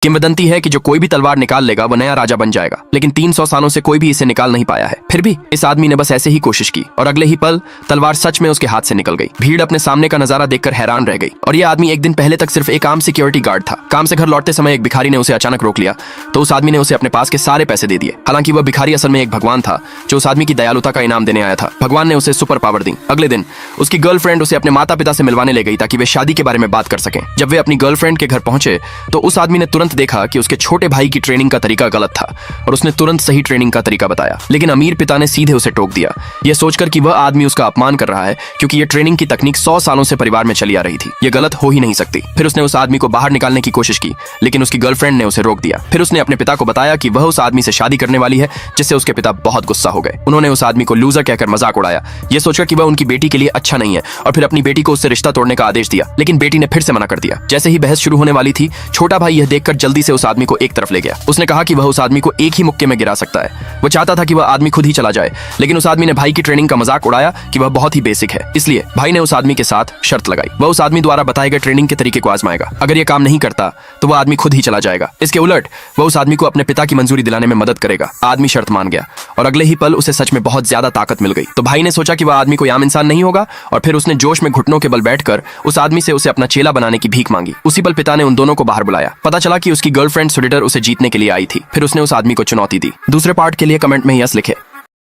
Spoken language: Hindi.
किंवदंती है कि जो कोई भी तलवार निकाल लेगा वो नया राजा बन जाएगा, लेकिन 300 सालों से कोई भी इसे निकाल नहीं पाया है। फिर भी इस आदमी ने बस ऐसे ही कोशिश की और अगले ही पल तलवार सच में उसके हाथ से निकल गई। भीड़ अपने सामने का नजारा देखकर हैरान रह गई। और ये आदमी एक दिन पहले तक सिर्फ एक आम सिक्योरिटी गार्ड था। काम से घर लौटते समय एक भिखारी ने उसे अचानक रोक लिया तो उस आदमी ने उसे अपने पास के सारे पैसे दे दिए। हालांकि वह भिखारी असल में एक भगवान था जो उस आदमी की दयालुता का इनाम देने आया था। भगवान ने उसे सुपर पावर दी। अगले दिन उसकी गर्लफ्रेंड उसे अपने माता पिता से मिलवाने ले गई ताकि वे शादी के बारे में बात कर सकें। जब वे अपनी गर्लफ्रेंड के घर पहुंचे तो उस आदमी ने तुरंत देखा कि उसके छोटे भाई की ट्रेनिंग का तरीका गलत था और उसने तुरंत सही ट्रेनिंग का तरीका बताया। लेकिन अमीर पिता ने सीधे उसे टोक दिया, यह सोचकर कि वह आदमी उसका अपमान कर रहा है क्योंकि यह ट्रेनिंग की तकनीक 100 सालों से परिवार में चली आ रही थी। यह गलत हो ही नहीं सकती। फिर उसने उस आदमी को बाहर निकालने की कोशिश की लेकिन उसकी गर्लफ्रेंड ने उसे रोक दिया। फिर उसने अपने पिता को बताया कि वह उस आदमी से शादी करने वाली है, जिससे उसके पिता बहुत गुस्सा हो गए। उन्होंने उस आदमी को लूजर कहकर मजाक उड़ाया, यह सोचकर कि वह उनकी बेटी के लिए अच्छा नहीं है, और फिर अपनी बेटी को उससे रिश्ता तोड़ने का आदेश दिया। लेकिन बेटी ने फिर से मना कर दिया। जैसे ही बहस शुरू होने वाली थी, छोटा भाई यह देखकर जल्दी से उस आदमी को एक तरफ ले गया। उसने कहा कि वह उस आदमी को एक ही मुक्के में गिरा सकता है। वो चाहता था कि वह आदमी खुद ही चला जाए, लेकिन उस आदमी ने भाई की ट्रेनिंग का मजाक उड़ाया कि वह बहुत ही बेसिक है। इसलिए भाई ने उस आदमी के साथ शर्त लगाई, वह उस आदमी द्वारा बताए गए ट्रेनिंग के तरीके को आजमाएगा। अगर यह काम नहीं करता तो वह आदमी खुद ही चला जाएगा। इसके उलट वह उस आदमी को अपने पिता की मंजूरी दिलाने में मदद करेगा। आदमी शर्त मान गया और अगले ही पल उसे सच में बहुत ज्यादा ताकत मिल गई। तो भाई ने सोचा कि वह आदमी कोई आम इंसान नहीं होगा और फिर उसने जोश में घुटनों के बल बैठकर उस आदमी से उसे अपना चेला बनाने की भीख मांगी। उसी पल पिता ने उन दोनों को बाहर बुलाया। पता चला कि उसकी गर्लफ्रेंड सुडिटर उसे जीतने के लिए आई थी। फिर उसने उस आदमी को चुनौती दी। दूसरे पार्ट के लिए कमेंट में यस लिखे।